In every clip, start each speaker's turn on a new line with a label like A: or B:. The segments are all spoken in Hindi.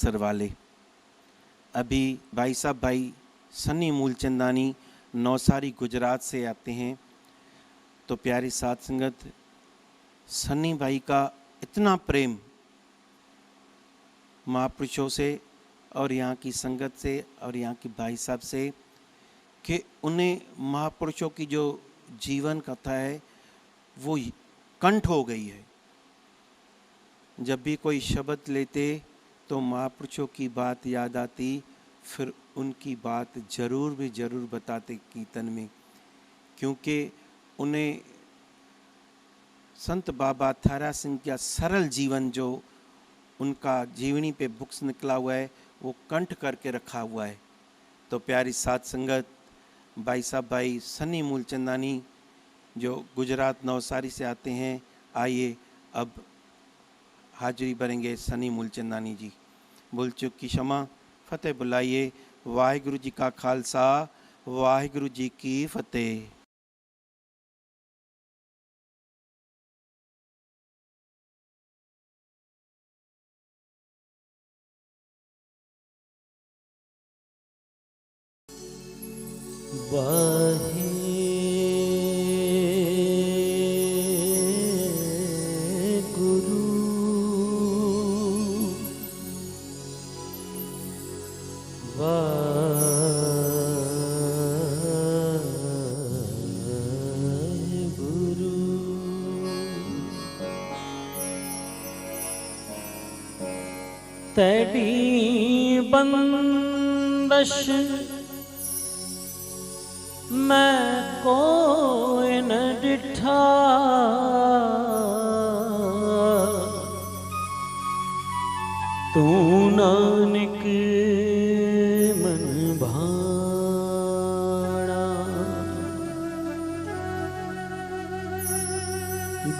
A: सर वाले अभी भाई साहब भाई सन्नी मूलचंदानी नौसारी गुजरात से आते हैं। तो प्यारी साथ संगत, सन्नी भाई का इतना प्रेम महापुरुषों से और यहाँ की संगत से और यहाँ की भाई साहब से कि उन्हें महापुरुषों की जो जीवन कथा है वो कंठ हो गई है। जब भी कोई शब्द लेते तो महापुरुषों की बात याद आती, फिर उनकी बात ज़रूर बताते कीर्तन में, क्योंकि उन्हें संत बाबा थारा सिंह का सरल जीवन जो उनका जीवनी पे बुक्स निकला हुआ है वो कंठ करके रखा हुआ है। तो प्यारी साथ संगत, भाई साहब भाई सन्नी मूलचंदानी जो गुजरात नवसारी से आते हैं, आइए अब हाजिरी भरेंगे सन्नी मूलचंदानी जी। भूल चूक की क्षमा, फतेह बुलाइए। वाहिगुरु जी का खालसा, वाहिगुरु जी की फतेह।
B: वाहे गुरु वाहे गुरु तेरी बंदश मैं कोई न डिठा, तू नानक मन भाणा।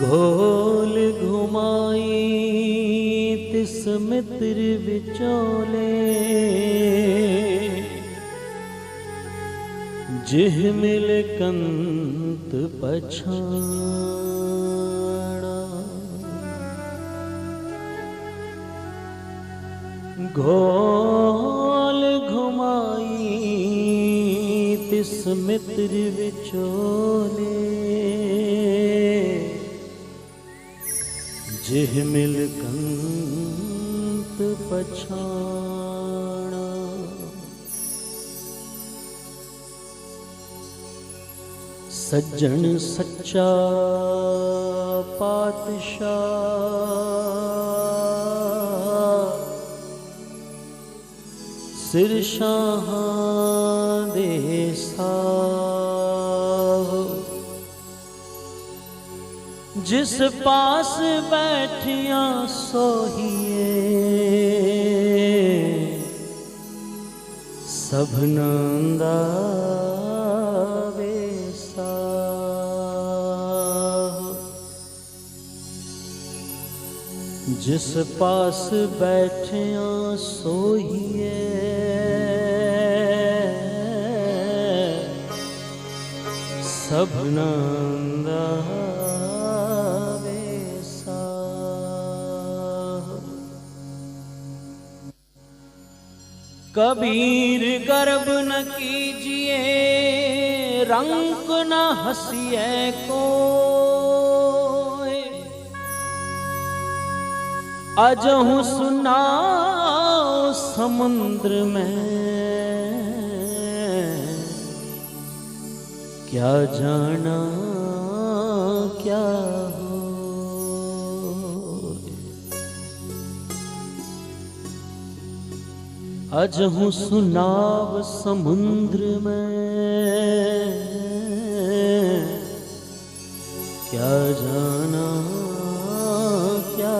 B: घोल घुमाई तिस मित्र विचोले, जिह मिल कंत पछाणा। घोल घुमाई तिस मित्र विचोले, जिह मिल कंत पछाणा। सज्जन सच्चा पातशाह, सिर शाहां दे साह। जिस पास बैठिया सोहिए, सबनंदा जिस पास बैठिया सोहिए, सबनंदा वेसा। कबीर गर्व न कीजिए, रंक न हंसिए को। अजहू सुनाओ समुद्र में, क्या जाना क्या हो। अजहू सुनाओ समुद्र में, क्या जाना क्या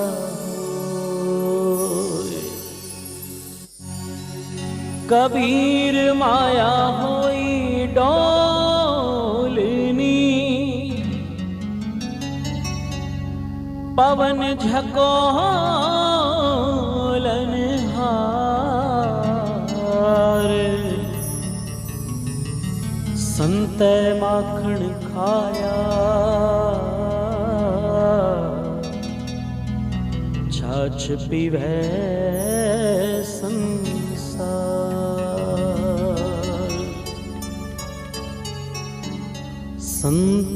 B: कबीर माया होई डोलनी, पवन झकोलन हार। संत माखण खाया, छाछ पीवै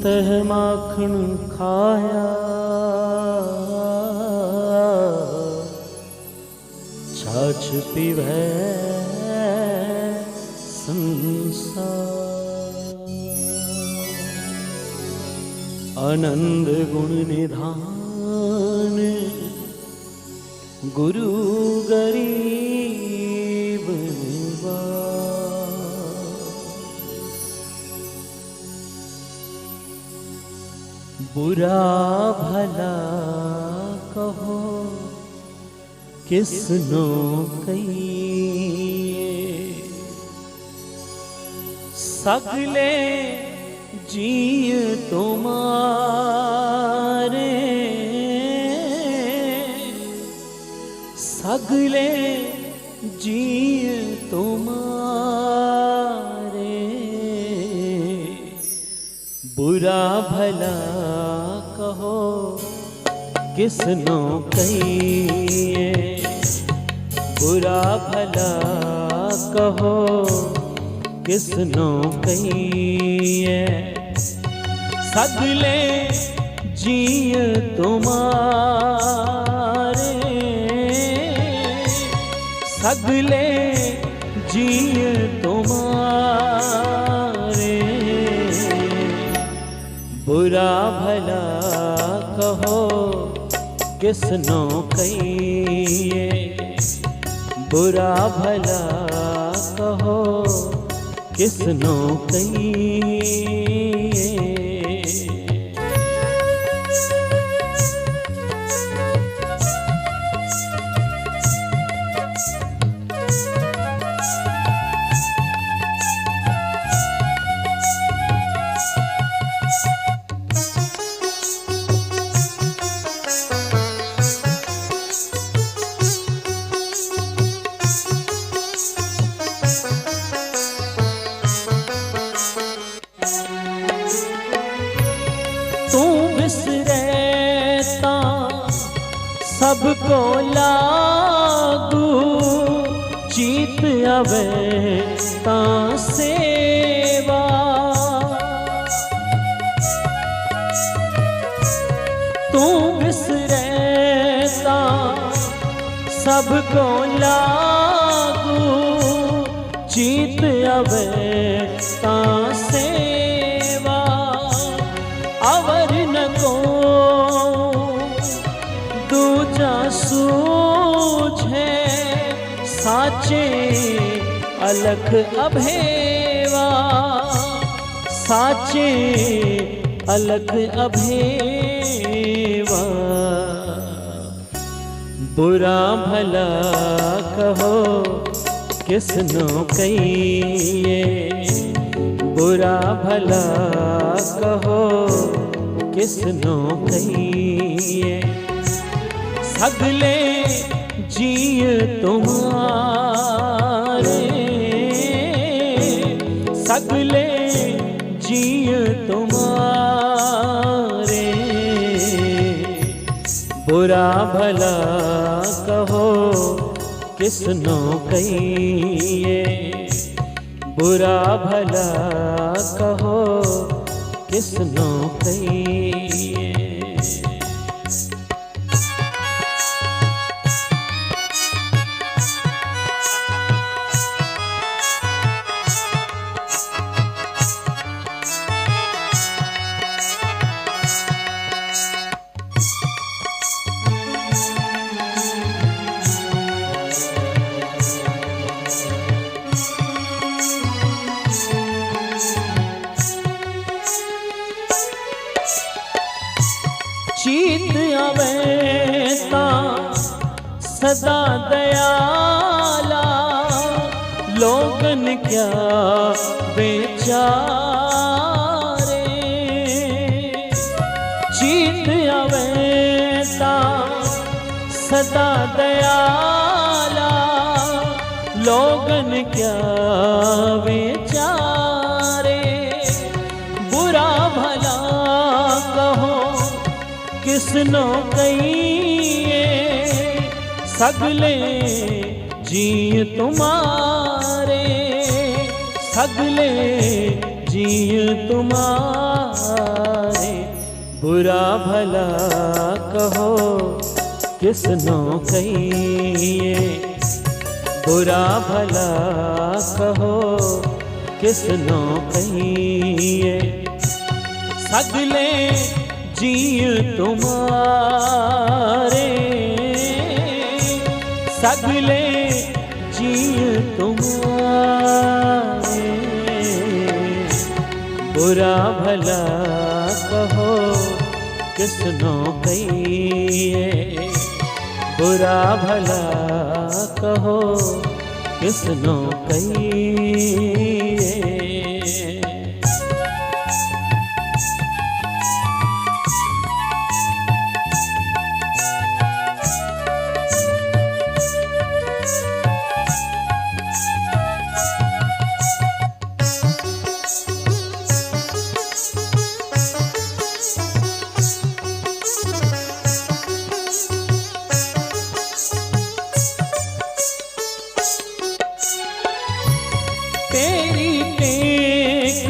B: संतह माखण खाया, छाछ पीवै संसार। आनंद गुण निधान गुरु गरीब निवार। बुरा भला कहो किसनो कहिए, सगले जीय तुम्हारे, सगले जीय तुम्हारे। बुरा भला कहो किसनो कहिए, बुरा भला कहो किसनो कहिए, सगले जीय तुम्हारे, सगले जीय तुम्हारे। बुरा भला कहो किसनो कहिए, बुरा भला कहो किसनो कहिए। सबको लागू चीत अवे तां सेवा, तू बिसरे तां सबको लागू चीत अवे तां सेवा। अवर न को दूजा सूझे साचे अलख अभेवा, साचे अलख अभेवा। बुरा भला कहो किसनो कहिए, बुरा भला कहो किसनो कहिए, सगले जीय तुम्हारे, सगले जीय तुम्हारे। बुरा भला कहो किसनो कहिए, बुरा भला कहो किसनो कहिए। चीत अवे तां सदा दयाला, लोगन क्या बेचारे। चीत अवे तां सदा दयाला, लोगन क्या बेचारे। बुरा भला कहो किसनो कहिए, सगले जीय तुम्हारे, सगले जिय तुम्हारे, बुरा भला कहो किसनो कहिए, बुरा भला कहो किसनो कहिए। सगले जिय तुम्हारे, सगले जिय तुम्हारे, बुरा भला कहो किसनो कहिए, बुरा भला कहो किसनो कहिए। तेरी टेक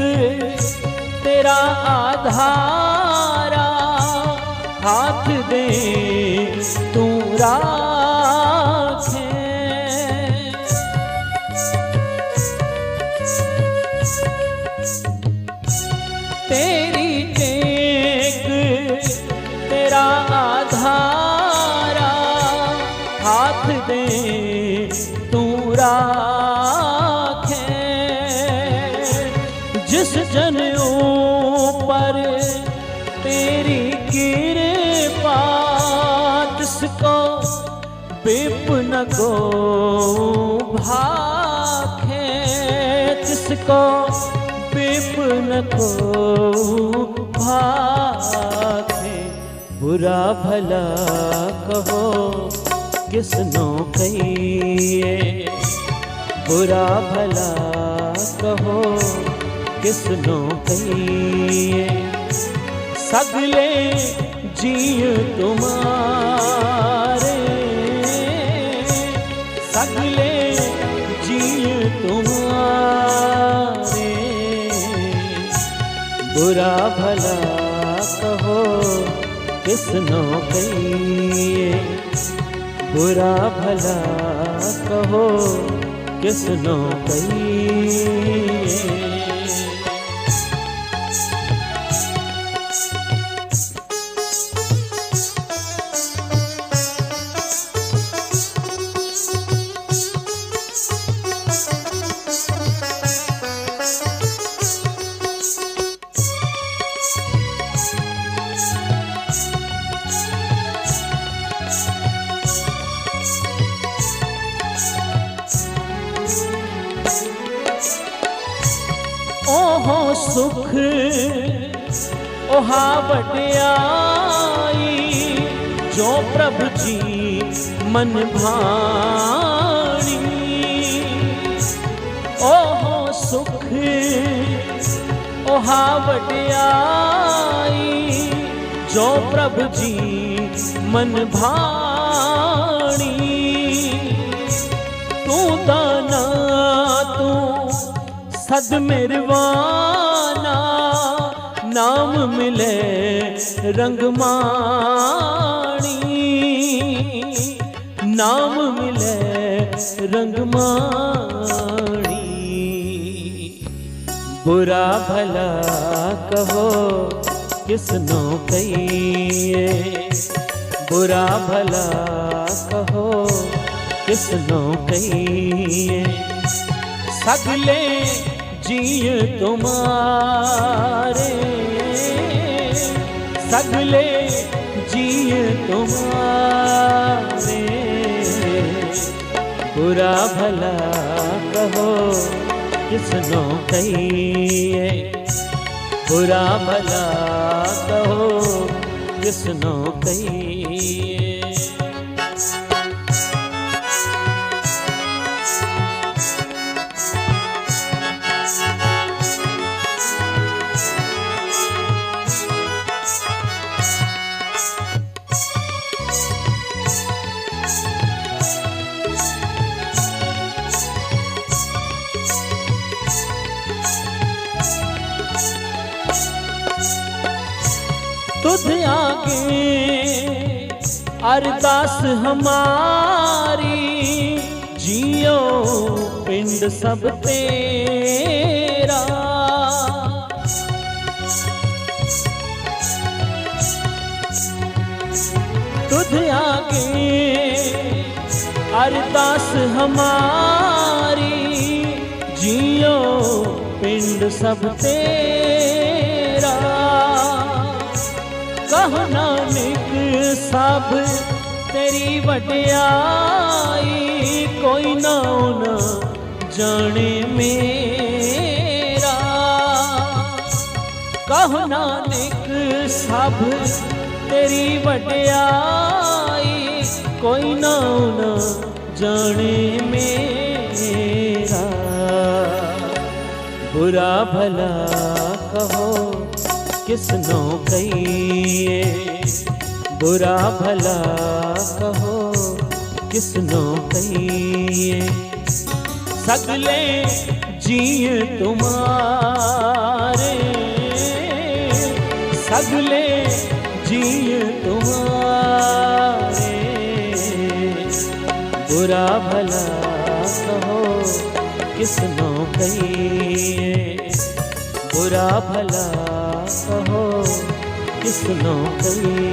B: तेरा आधारा, हाथ दे तू राखे। तेरी टेक तेरा आधारा, हाथ दे तू राखे। जिस जन ऊपर तेरी कृपा, तिसको विपिन को भाखे, तिसको विपिन को भाखे। बुरा भला कहो किसनो कहिए, बुरा भला कहो किसनो कहिए। सगले जिय तुम्हारे, सगले जिय तुम्हारे, बुरा भला कहो किसनो कहिए, बुरा भला कहो किसनो कहिए। ओहो सुख ओहा वड्याई, जो प्रभु जी मन भाणी। ओहो सुख ओहा वड्याई, जो प्रभु जी मन भाणी। तू दाना तू सद मिरवाना, नाम मिले रंगमाणी, नाम मिले रंगमाणी। बुरा भला कहो किसनो कहिए, बुरा भला कहो किसनो कहिए। सगले जिय तुम्हारे, सगले जिय तुम्हारे, बुरा भला कहो किसनो कहिए, बुरा भला कहो किसनो कहिए। आगे अरदास हमारी, जियो पिंड सब तेरा। तुझ आगे अरदास हमारी, जियो पिंड सब तेरा। कहो नानक सब तेरी वड्याई, कोई ना न जाने मेरा। कहो नानक सब तेरी वड्याई, कोई ना न जाने मेरा। बुरा भला कहो किसनो कहिए, बुरा भला कहो किसनो कहिए। सगले जीव तुम्हारे, सगले जीव तुम्हारे। बुरा भला कहो किसनो कहिए, बुरा भला कहो किसनो कहिए।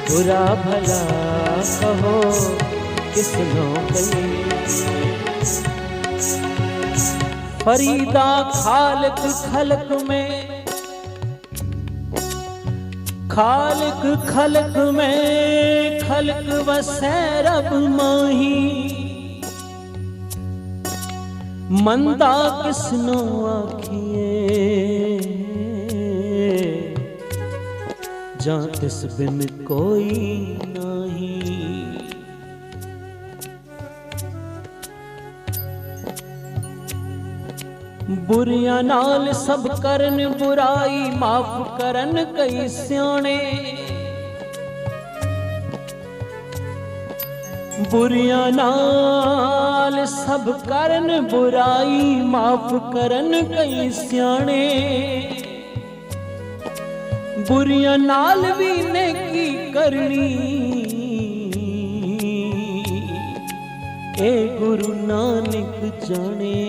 B: बुरा भला कहो किसनो कहिए। फरीदा खालिक खलक में, खालिक खलक में खलक वसै रब माही। मंदा किसनो आखिए, जां तिस बिन कोई नहीं। बुरियां नाल सब करन बुराई, माफ करन कई स्याणे। बुरियां नाल सब करन बुराई, माफ करन कई स्याणे। बुरियां नाल भी नेकी करनी, ए गुरु नानक जाने।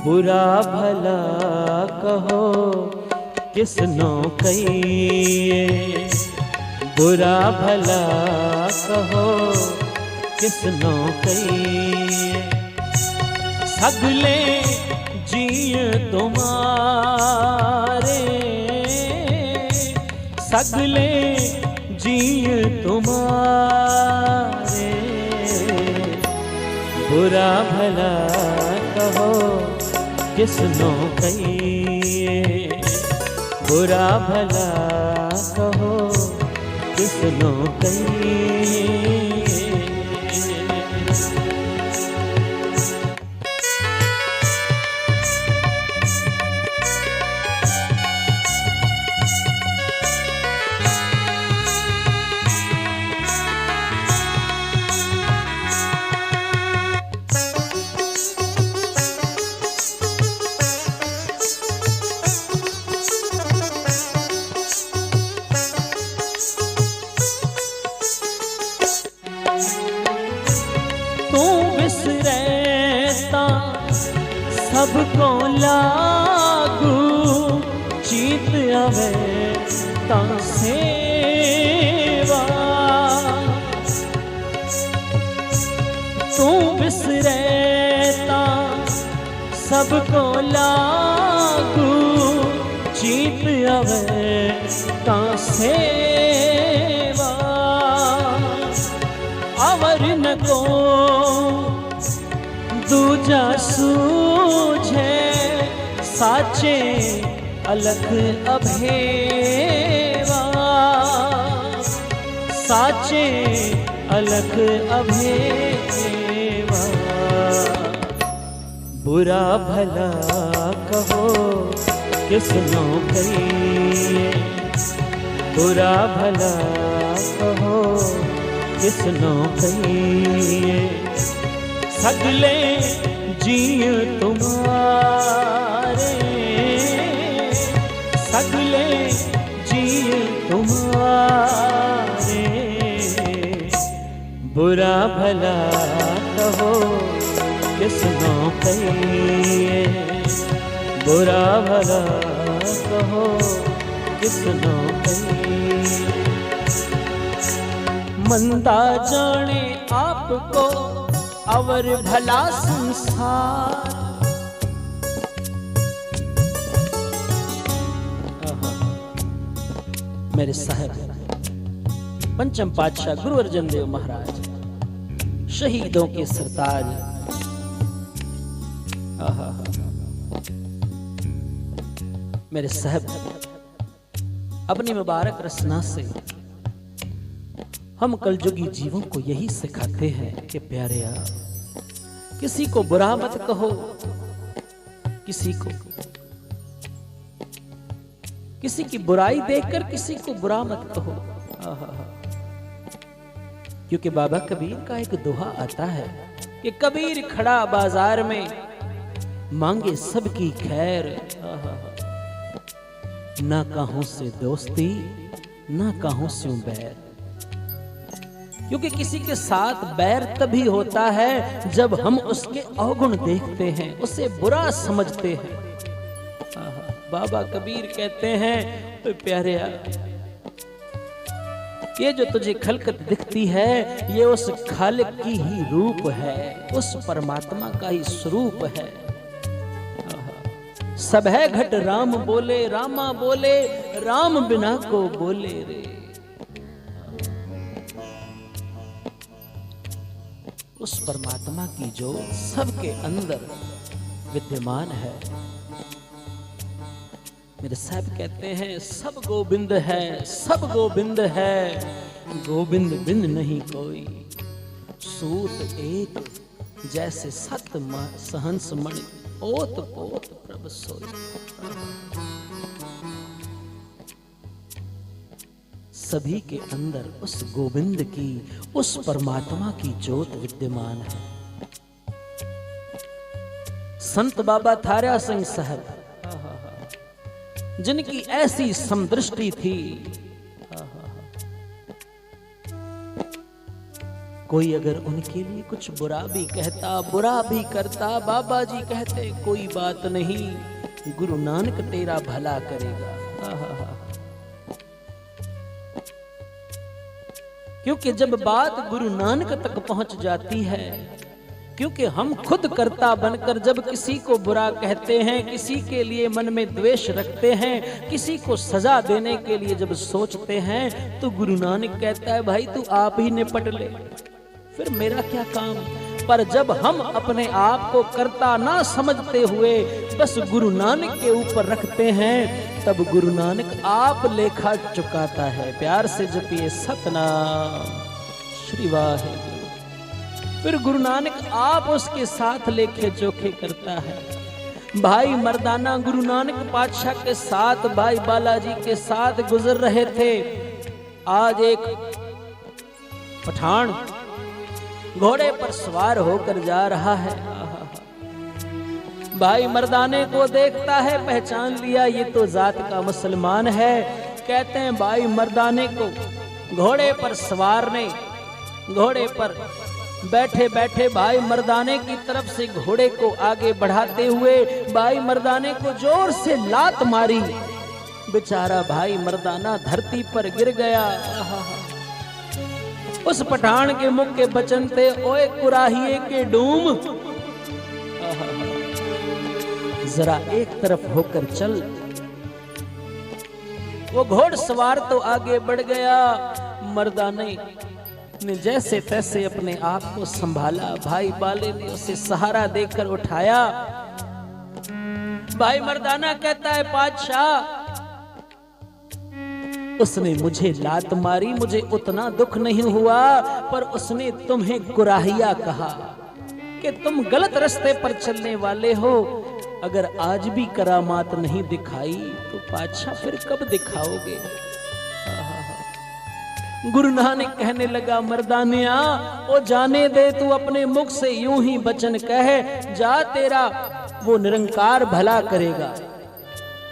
B: बुरा भला कहो किसनो कहिए, बुरा भला कहो किसनो कहिए। सगले जीव तुम्हारे, सगले जीव तुम्हारे। बुरा भला कहो किसनो कहिए, बुरा भला कहो किसनो कहिए। सबको लागू चीत आवे ता सेवा। तू बिसरे ता सबको लागू चीत आवे ता सेवा। अवर न को दूजा सूझे साचे अलख अभेवा। साचे अलख अभेवा। बुरा भला कहो किसनो कहिए, बुरा भला कहो किसनो कहिए। सगले जीव तुम्हारे, पुकारे, बुरा भला कहो किसनो कहिए, बुरा भला कहो किसनो कहिए। मंदा जाने आपको अवर भला संसार, मेरे साहब पंचम पातशाह गुरु अर्जन देव महाराज, शहीदों के सरताज। मेरे साहब अपनी मुबारक रचना से हम कलयुगी जीवों को यही सिखाते हैं कि प्यारेया, किसी को बुरा मत कहो, किसी की बुराई देखकर किसी को बुरा मत कहो। क्योंकि बाबा कबीर का एक दोहा आता है कि कबीर खड़ा बाजार में मांगे सबकी खैर, ना काहों से दोस्ती ना काहों से बैर। क्योंकि किसी के साथ बैर तभी होता है जब हम उसके अवगुण देखते हैं, उसे बुरा समझते हैं। बाबा कबीर कहते हैं, तो प्यारे ये जो तुझे खलकत दिखती है ये उस खालिक की ही रूप है, उस परमात्मा का ही स्वरूप है। सब है घट राम बोले, रामा बोले, राम बिना को बोले रे। उस परमात्मा की जो सबके अंदर विद्यमान है। मेरे साहब कहते हैं सब गोविंद है, सब गोविंद है, गोविंद बिन नहीं कोई। सूत एक जैसे सत सहंस मणि, ओत पोत प्रभ सोई। सभी के अंदर उस गोविंद की, उस परमात्मा की ज्योत विद्यमान है। संत बाबा थारा सिंह साहब जिनकी ऐसी समदृष्टि थी, कोई अगर उनके लिए कुछ बुरा भी कहता, बुरा भी करता, बाबा जी कहते कोई बात नहीं, गुरु नानक तेरा भला करेगा। क्योंकि जब बात गुरु नानक तक पहुंच जाती है, क्योंकि हम खुद कर्ता बनकर जब किसी को बुरा कहते हैं, किसी के लिए मन में द्वेष रखते हैं, किसी को सजा देने के लिए जब सोचते हैं, तो गुरु नानक कहता है भाई तू आप ही निपट ले, फिर मेरा क्या काम। पर जब हम अपने आप को कर्ता ना समझते हुए बस गुरु नानक के ऊपर रखते हैं, तब गुरु नानक आप लेखा चुकाता है। प्यार से जपिए सतनाम श्री वाहिगुरु। फिर गुरु नानक आप उसके साथ लेखे जोखे करता है। भाई मर्दाना गुरु नानक पातशाह के साथ, भाई बालाजी के साथ गुजर रहे थे। आज एक पठान घोड़े पर सवार होकर जा रहा है। भाई मर्दाने को देखता है, पहचान लिया ये तो जात का मुसलमान है। कहते हैं भाई मर्दाने को घोड़े पर सवार ने घोड़े पर बैठे बैठे भाई मर्दाने की तरफ से घोड़े को आगे बढ़ाते हुए भाई मर्दाने को जोर से लात मारी। बेचारा भाई मर्दाना धरती पर गिर गया। उस पठान के मुख के बचन थे, ओए कुराहिए के डूम, जरा एक तरफ होकर चल। वो घोड़सवार तो आगे बढ़ गया, मर्दाने ने जैसे तैसे अपने आप को संभाला। भाई बाले ने उसे सहारा देकर उठाया। भाई मर्दाना कहता है पातशाह उसने मुझे लात मारी, मुझे उतना दुख नहीं हुआ, पर उसने तुम्हें कुराहिया कहा कि तुम गलत रास्ते पर चलने वाले हो। अगर आज भी करामात नहीं दिखाई तो पातशाह फिर कब दिखाओगे। गुरु नानक कहने लगा, मर्दानिया ओ जाने दे, तू अपने मुख से यूं ही वचन कहे, जा तेरा वो निरंकार भला करेगा।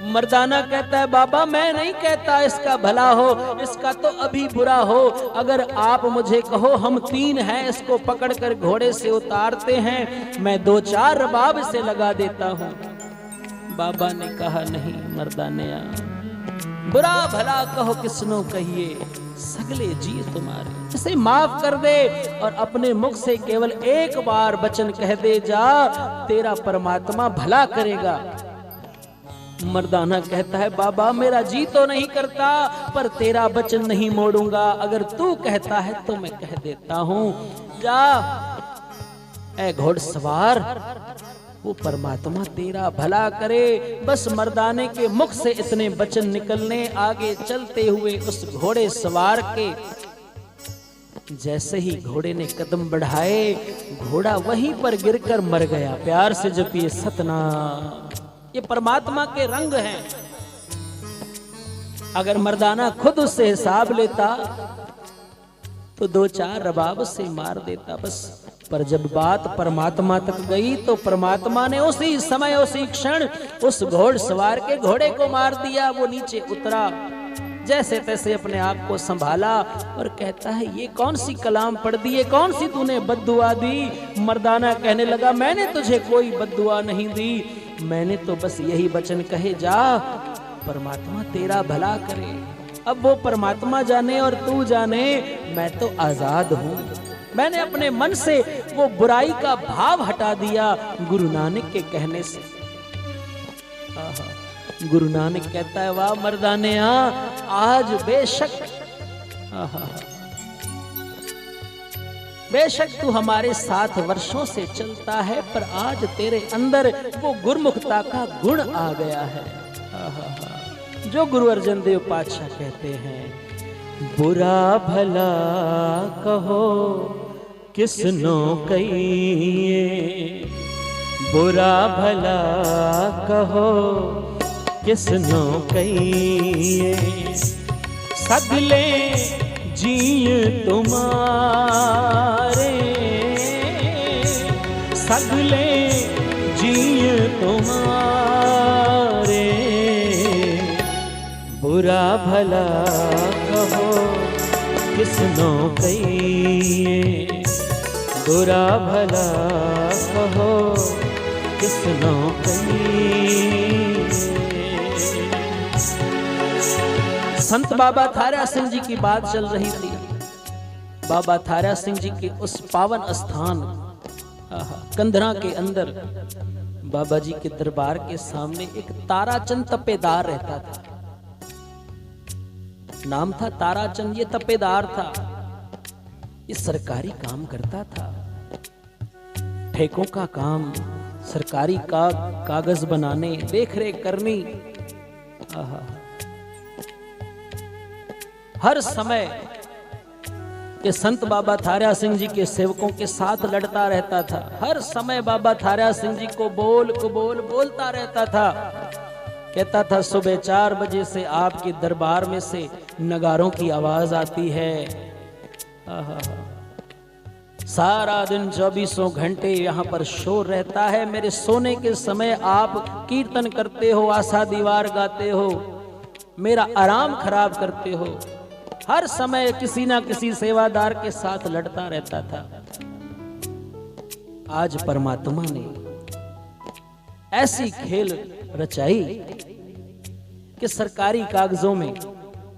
B: मर्दाना कहता है बाबा मैं नहीं कहता इसका भला हो, इसका तो अभी बुरा हो। अगर आप मुझे कहो हम 3 हैं, इसको पकड़कर घोड़े से उतारते हैं, मैं 2-4 रबाब से लगा देता हूं। बाबा ने कहा नहीं मर्दानिया, बुरा भला कहो किसनो कहिए, सगले जी तुम्हारे, इसे माफ कर दे और अपने मुख से केवल एक बार वचन कह दे जा, तेरा परमात्मा भला करेगा। मर्दाना कहता है बाबा मेरा जी तो नहीं करता, पर तेरा वचन नहीं मोड़ूंगा, अगर तू कहता है तो मैं कह देता हूं। जा ऐ घोड़सवार, वो परमात्मा तेरा भला करे। बस मर्दाने के मुख से इतने वचन निकलने, आगे चलते हुए उस घोड़े सवार के जैसे ही घोड़े ने कदम बढ़ाए, घोड़ा वहीं पर गिरकर मर गया। प्यार से जपिए सतनाम। ये परमात्मा के रंग हैं। अगर मर्दाना खुद उससे हिसाब लेता तो 2-4 रबाब से मार देता बस। पर जब बात परमात्मा तक गई तो परमात्मा ने उसी समय उसी क्षण उस घोड़सवार के घोड़े को मार दिया। वो नीचे उतरा, जैसे तैसे अपने आप को संभाला और कहता है ये कौन सी कलाम पढ़ दी, ये कौन सी तूने बद्दुआ दी। मर्दाना कहने लगा मैंने तुझे कोई बद्दुआ नहीं दी, मैंने तो बस यही वचन कहे जा, परमात्मा तेरा भला करे। अब वो परमात्मा जाने और तू जाने, मैं तो आजाद हूं। मैंने अपने मन से वो बुराई का भाव हटा दिया गुरु नानक के कहने से। गुरु नानक कहता है वाह मर्दाने, आज बेशक तू हमारे साथ वर्षों से चलता है, पर आज तेरे अंदर वो गुरमुखता का गुण आ गया है। जो गुरु अर्जन देव पातशाह कहते हैं, बुरा भला कहो किसनो कहिए, बुरा भला कहो किसनो कहिए, सगले जीय तुम्हारे, सगले जीय तुम्हारे, बुरा भला कहो किसनो कहिए, बुरा भला कहो किसनो कहिए। संत बाबा थारा सिंह जी की बात चल रही थी। बाबा थारा सिंह जी के उस पावन स्थान कंधरा के अंदर बाबा जी के दरबार के सामने एक ताराचंद तपेदार रहता था। नाम था ताराचंद, ये तपेदार था। ये सरकारी काम करता था, ठेकों का काम, सरकारी कागज बनाने, देखरेख करनी। हर समय ये संत बाबा थारा सिंह जी के सेवकों के साथ लड़ता रहता था। हर समय बाबा थारा सिंह जी को बोलता रहता था। कहता था सुबह 4 बजे से आपके दरबार में से नगारों की आवाज आती है। सारा दिन 24 घंटे यहाँ पर शोर रहता है। मेरे सोने के समय आप कीर्तन करते हो, आशा दीवार गाते हो, मेरा आराम खराब करते हो। हर समय किसी ना किसी सेवादार के साथ लड़ता रहता था। आज परमात्मा ने ऐसी खेल रचाई कि सरकारी कागजों में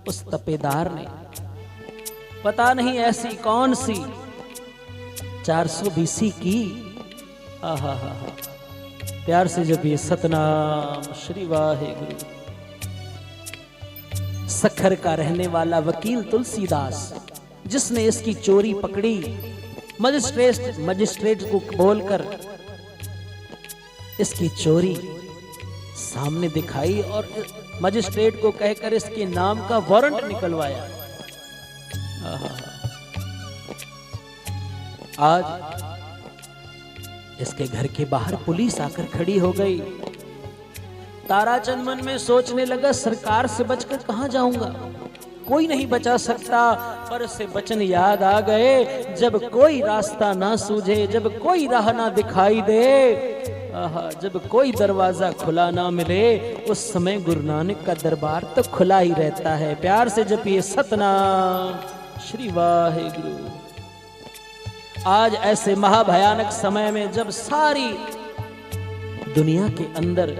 B: उस तपेदार ने पता नहीं ऐसी कौन सी 420 की प्यार से जब ये सतनाम श्री वाहेगुरु। सखर का रहने वाला वकील तुलसीदास, जिसने इसकी चोरी पकड़ी, मजिस्ट्रेट को बोलकर इसकी चोरी सामने दिखाई और मजिस्ट्रेट को कहकर इसके नाम का वारंट निकलवाया। आज इसके घर के बाहर पुलिस आकर खड़ी हो गई। ताराचंद मन में सोचने लगा सरकार से बचकर कहां जाऊंगा, कोई नहीं बचा सकता। पर से वचन याद आ गए, जब कोई रास्ता ना सूझे, जब कोई राह ना दिखाई दे, आहा, जब कोई दरवाजा खुला ना मिले उस समय गुरु नानक का दरबार तो खुला ही रहता है। प्यार से जपिए सतनाम श्री वाहेगुरु। आज ऐसे महाभयानक समय में जब सारी दुनिया के अंदर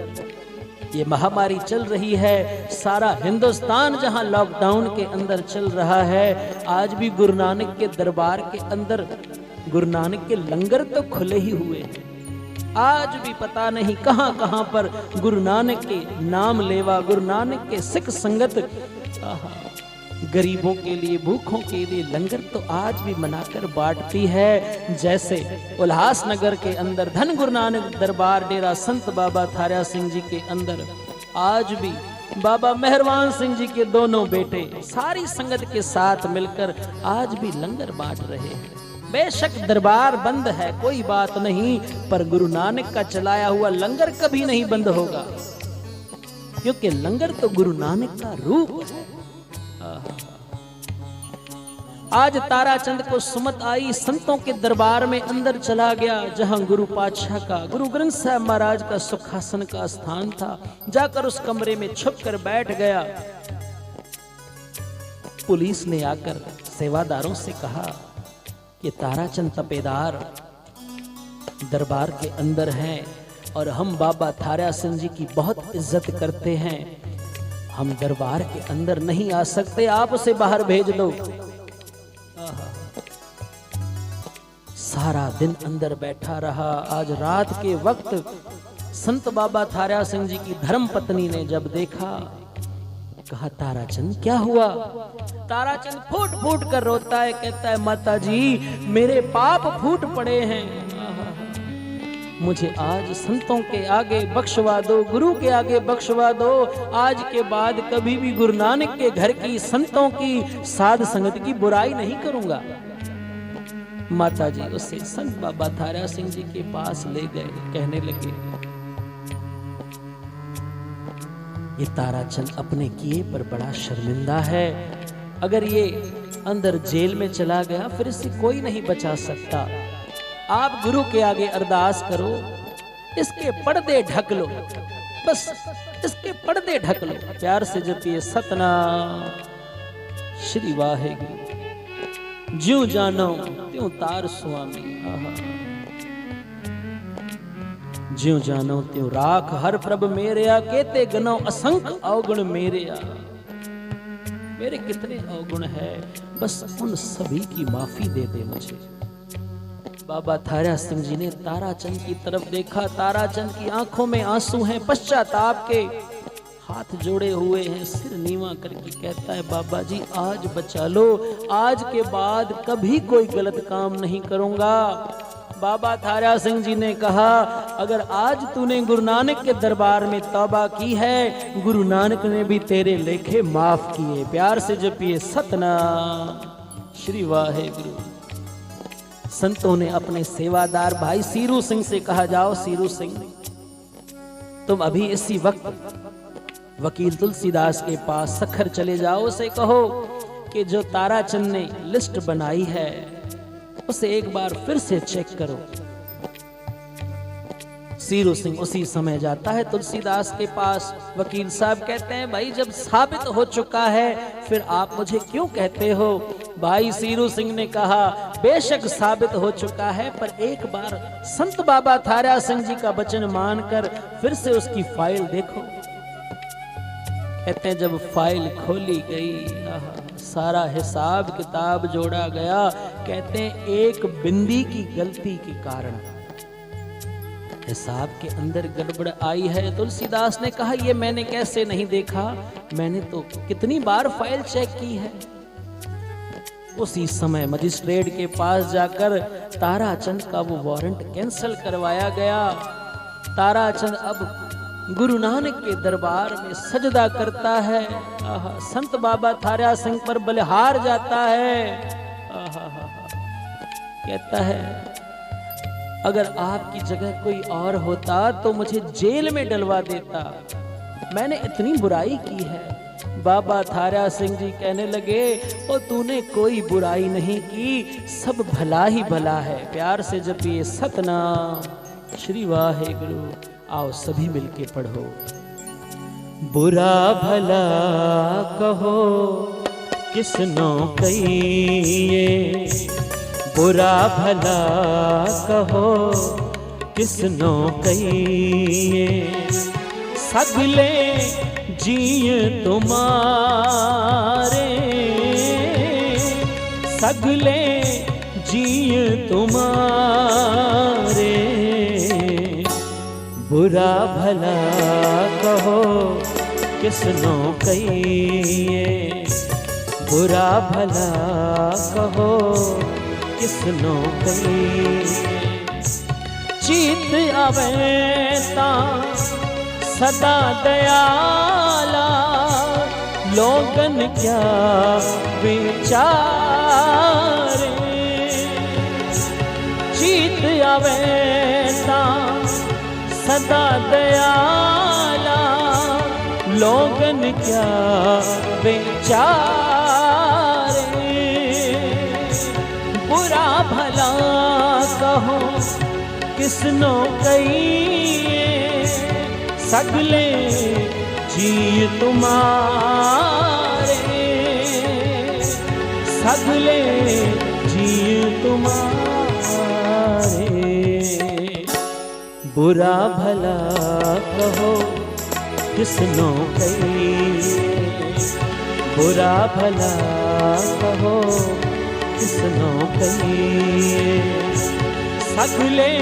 B: ये महामारी चल रही है, सारा हिंदुस्तान जहां लॉकडाउन के अंदर चल रहा है, आज भी गुरु नानक के दरबार के अंदर गुरु नानक के लंगर तो खुले ही हुए हैं। आज भी पता नहीं कहां कहां पर गुरु नानक के नाम लेवा, गुरु नानक के सिख संगत गरीबों के लिए, भूखों के लिए लंगर तो आज भी मनाकर बांटती है। जैसे उल्लासनगर के अंदर धन गुरु नानक दरबार डेरा संत बाबा थारा सिंह जी के अंदर आज भी बाबा मेहरबान सिंह जी के दोनों बेटे सारी संगत के साथ मिलकर आज भी लंगर बांट रहे हैं। बेशक दरबार बंद है, कोई बात नहीं, पर गुरु नानक का चलाया हुआ लंगर कभी नहीं बंद होगा, क्योंकि लंगर तो गुरु नानक का रूप है। आज ताराचंद को सुमत आई, संतों के दरबार में अंदर चला गया, जहां गुरु पातशाह का, गुरु ग्रंथ साहब महाराज का सुखासन का स्थान था। जाकर उस कमरे में छुप कर बैठ गया। पुलिस ने आकर सेवादारों से कहा कि ताराचंद तपेदार दरबार के अंदर हैं और हम बाबा थारा सिंह जी की बहुत इज्जत करते हैं, हम दरबार के अंदर नहीं आ सकते, आप उसे बाहर भेज दो। सारा दिन अंदर बैठा रहा। आज रात के वक्त संत बाबा थारा सिंह जी की धर्म पत्नी ने जब देखा, कहा ताराचंद क्या हुआ? ताराचंद फूट फूट कर रोता है, कहता है माता जी मेरे पाप फूट पड़े हैं, मुझे आज संतों के आगे बख्शवा दो, गुरु के आगे बख्शवा दो। आज के बाद कभी भी गुरु नानक के घर की, संतों की, साध संगत की बुराई नहीं करूंगा। माता जी उसे संत बाबा थारा सिंह जी के पास ले गए, कहने लगे ये ताराचंद अपने किए पर बड़ा शर्मिंदा है, अगर ये अंदर जेल में चला गया फिर इसे कोई नहीं बचा सकता। आप गुरु के आगे अरदास करो, इसके पर्दे ढक लो, बस इसके पर्दे ढक लो। प्यार से जपिए सतनाम श्री वाहेगुरु। ज्यों जानो त्यों तार स्वामी, ज्यों जानो त्यों राख हर प्रभ मेरेया, केते गनो असंख्य अवगुण मेरेया। मेरे कितने अवगुण है, बस उन सभी की माफी दे दे मुझे। बाबा थारा सिंह जी ने ताराचंद की तरफ देखा, ताराचंद की आंखों में आंसू हैं, पश्चाताप के, हाथ जोड़े हुए हैं, सिर नीवा करके कहता है बाबा जी आज बचा लो, आज के बाद कभी कोई गलत काम नहीं करूंगा। बाबा थारा सिंह जी ने कहा अगर आज तूने गुरु नानक के दरबार में तौबा की है, गुरु नानक ने भी तेरे लेखे माफ किए। प्यार से जपिए सतनाम श्री वाहेगुरु। संतों ने अपने सेवादार भाई सीरू सिंह से कहा, जाओ सीरू सिंह तुम अभी इसी वक्त वकील तुलसीदास के पास सखर चले जाओ, उसे कहो कि जो ताराचंद ने लिस्ट बनाई है उसे एक बार फिर से चेक करो। सीरू सिंह उसी समय जाता है तुलसीदास के पास। वकील साहब कहते हैं भाई जब साबित हो चुका है फिर आप मुझे क्यों कहते हो? भाई सीरू सिंह ने कहा बेशक साबित हो चुका है, पर एक बार संत बाबा थारा सिंह जी का वचन मानकर फिर से उसकी फाइल देखो। कहते हैं जब फाइल खोली गई, सारा हिसाब किताब जोड़ा गया। कहते हैं एक बिंदी की गलती के कारण हिसाब के अंदर गड़बड़ आई है। तुलसीदास ने कहा ये मैंने कैसे नहीं देखा, मैंने तो कितनी बार फाइल चेक की है। उसी समय मजिस्ट्रेट के पास जाकर ताराचंद का वो वारंट कैंसिल करवाया गया। ताराचंद अब गुरु नानक के दरबार में सजदा करता है। संत बाबा थारा सिंह पर बलिहार जाता है। कहता है अगर आपकी जगह कोई और होता तो मुझे जेल में डलवा देता, मैंने इतनी बुराई की है। बाबा थारा सिंह जी कहने लगे और तूने कोई बुराई नहीं की, सब भला ही भला है। प्यार से जपिए सतनाम श्री वाहेगुरु। आओ सभी मिलके पढ़ो। बुरा भला कहो किसनो कहिए, बुरा भला कहो किसनो कहिए, सगले जिय तुम्हारे, सगले जिय तुम्हारे। बुरा भला कहो किसनो कहिए, बुरा भला कहो किसनो कहिए। चीत आवे ता सदा दयाला, लोगन क्या विचारे। चीत आवे ता सदा दयाला, लोगन क्या विचारे। बुरा भला कहो किसनो कहिए, सगले जिय तुम्हारे, सगले जिय तुम्हारे। बुरा भला कहो किसनो कहिए, बुरा भला कहो किसनो कहिए, सगले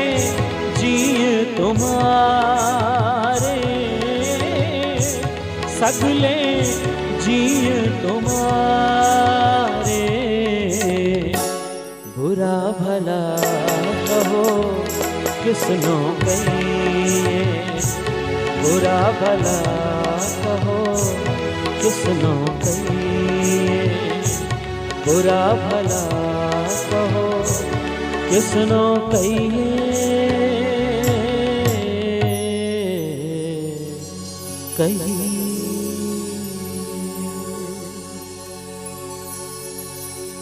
B: जिय तुम्हारे, सगले जिय तुम्हारे। बुरा भला कहो किसनो कहिए, बुरा भला कहो किसनो कहिए, बुरा भला कहो किसनो कहिए।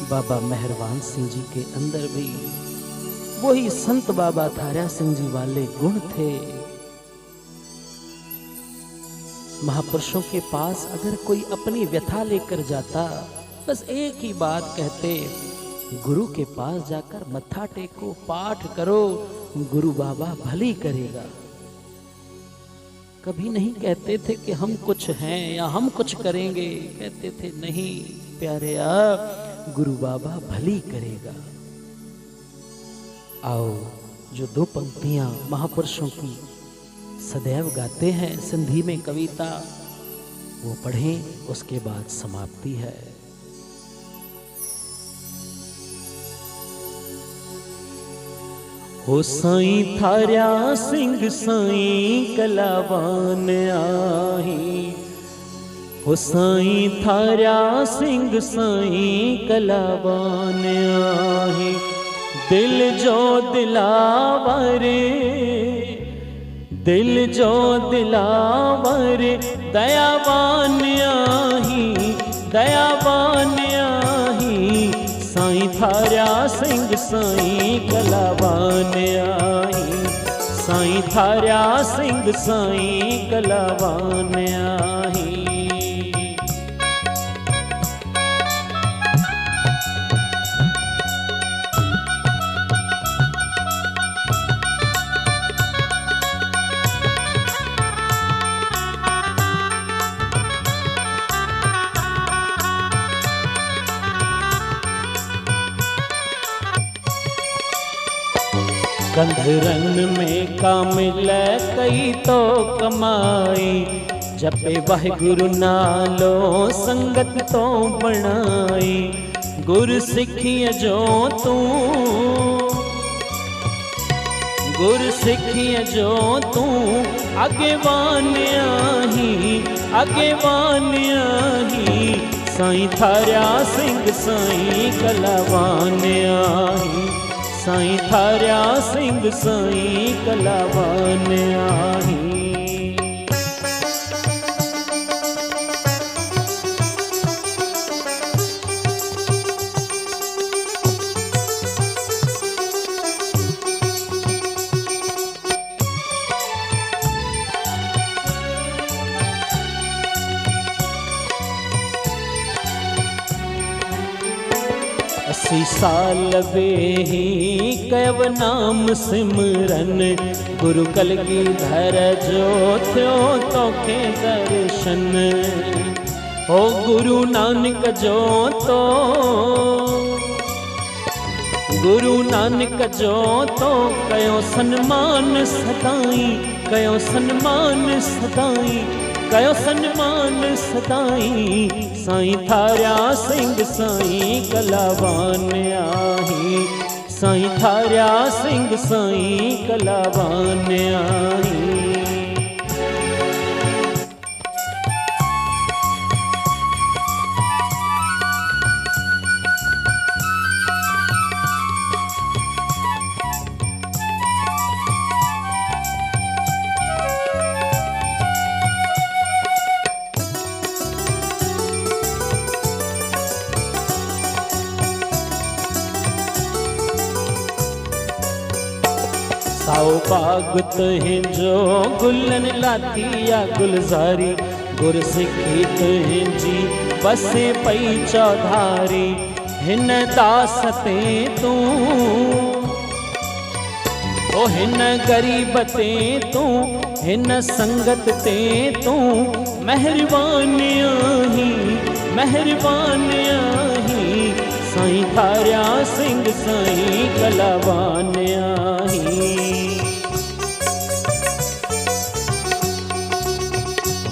B: बाबा मेहरबान सिंह जी के अंदर भी वही संत बाबा थारा सिंह जी वाले गुण थे। महापुरुषों के पास अगर कोई अपनी व्यथा लेकर जाता, बस एक ही बात कहते, गुरु के पास जाकर मत्था टेको, पाठ करो, गुरु बाबा भली करेगा। कभी नहीं कहते थे कि हम कुछ हैं या हम कुछ करेंगे, कहते थे नहीं प्यारे आप, गुरु बाबा भली करेगा। आओ जो दो पंक्तियां महापुरुषों की सदैव गाते हैं सिंधी में कविता, वो पढ़ें, उसके बाद समाप्ति है। हो साईं थारा सिंह साईं कलावान आही, हो साईं थारा सिंह साईं कलावान आही। दिल जो दिलावरे, दिल जो दिलावरे, दयावान आही, दयावान आही। साईं थारा सिंह साईं कलावान आई, साईं थारा सिंह साईं कलावान आई। गंधरन में कामिल कई तो कमाई, जपे वाहिगुरु नालो संगत तो बनाई। गुर सिखिय जो तू, गुर सिखिय जो तू, अगेवान आही, अगेवान आही। साईं थारा सिंह साईं कलावान आही, साईं थारा सिंह साईं कलावान आही। साल बेही कयव नाम सिमरन, गुरु कलगीधर जो थियो तोखे दर्शन। ओ गुरु नानक जो तो, गुरु नानक जो तो कयो सन्मान सदाई, कयो सन्मान सदाई, कयो सन्मान सदाई। साईं थारिया सिंह साईं कलावान आही, साईं थारिया सिंह साईं कलावान आही। साओ बाग तुहिं जो गुलन लातिया गुलजारी, गुर सिखी तुहिं जी बसे पई चौधारी। हिन दास ते तूं, ओ हिन गरीब ते तूं, हिन संगत ते तूं मेहरबान आही, मेहरबान आही। साईं थारिया सिंह साईं कलावान आही।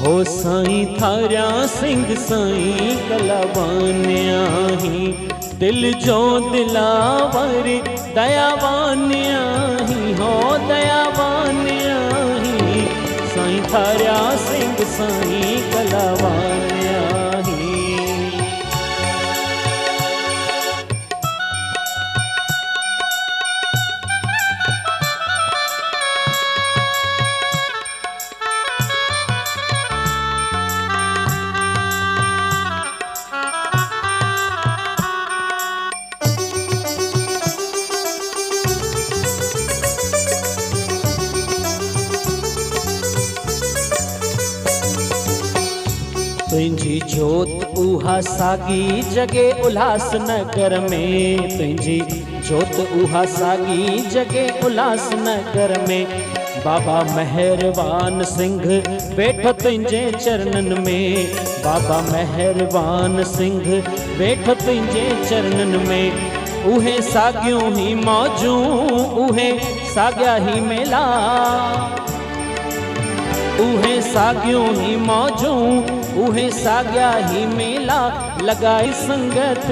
B: हो साईं थारिया सिंह साईं कलावान आही। दिल जो दिलावर दयावान आही, हो दयावान आही। साईं थारिया सिंह साईं कलावान आही। तुंहिंजी जोत उहा सागी जगे उल्हासनगर में, तुंहिंजी जोत उहा सागी जगे उल्हासनगर में। बाबा मेहरबान सिंह वेठो तुंहिंजे चरणन में, बाबा मेहरबान सिंह वेठो तुंहिंजे चरणन में। उहे सागियूं ही मौजूं, उहे साॻिया ही मेला, उहे सागियूं ही मौजूं, उहे साॻिया ही मेला। लगाए संगत,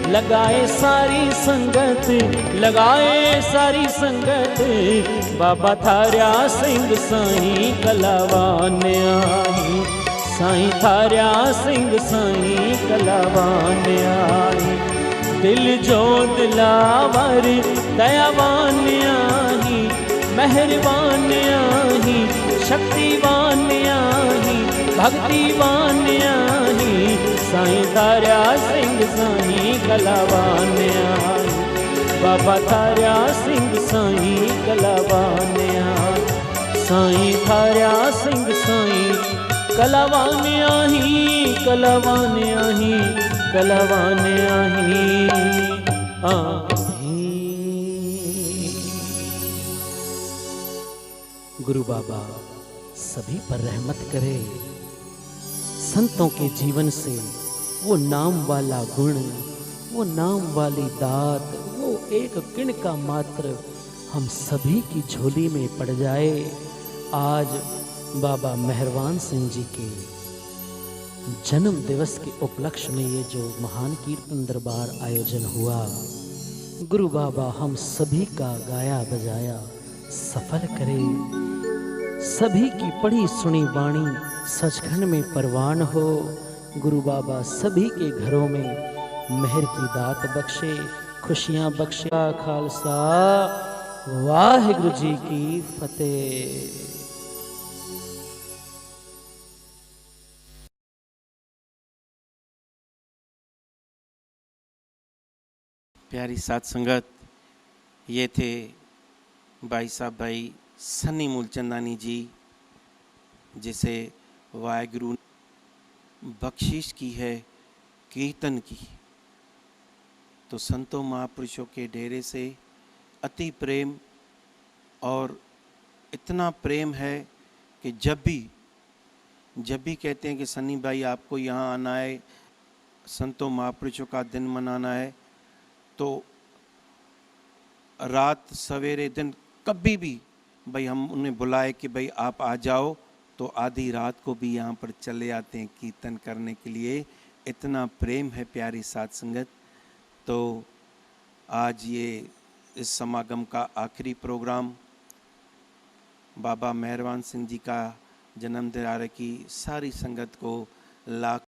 B: लगाए सारी संगत, लगाए सारी संगत। बाबा थारिया सिंह साईं कलावान आही, साईं थारिया सिंह साईं कलावान आही। दिल जो दिलावर दयावान आही, मेहरबान आही, शक्तिवान आही, भक्तिवान आही। साईं थारिया सिंह साईं कलावान आही। बाबा थारिया सिंह साईं कलावान आही। साईं थारिया सिंह साईं कलावान आही, कलावान आही, कलावान आही। गुरु बाबा सभी पर रहमत करे। संतों के जीवन से वो नाम वाला गुण, वो नाम वाली दात, वो एक किण का मात्र हम सभी की झोली में पड़ जाए। आज बाबा मेहरबान सिंह जी के जन्म दिवस के उपलक्ष्य में ये जो महान कीर्तन दरबार आयोजन हुआ, गुरु बाबा हम सभी का गाया बजाया सफल करे। सभी की पढ़ी सुनी वाणी सचखंड में परवान हो। गुरु बाबा सभी के घरों में मेहर की दात बख्शे, खुशियां बख्शे। खालसा वाहिगुरु जी की फतेह।
A: प्यारी साथ संगत, ये थे भाई साहब भाई सन्नी मूलचंदानी जी, जिसे वाहिगुरु बख्शिश की है कीर्तन की। तो संतों महापुरुषों के डेरे से अति प्रेम, और इतना प्रेम है कि जब भी कहते हैं कि सन्नी भाई आपको यहाँ आना है, संतों महापुरुषों का दिन मनाना है, तो रात सवेरे दिन कभी भी भाई हम उन्हें बुलाए कि भाई आप आ जाओ, तो आधी रात को भी यहाँ पर चले आते हैं कीर्तन करने के लिए। इतना प्रेम है प्यारी साध संगत। तो आज ये इस समागम का आखिरी प्रोग्राम बाबा मेहरबान सिंह जी का जन्मदिन की सारी संगत को लाख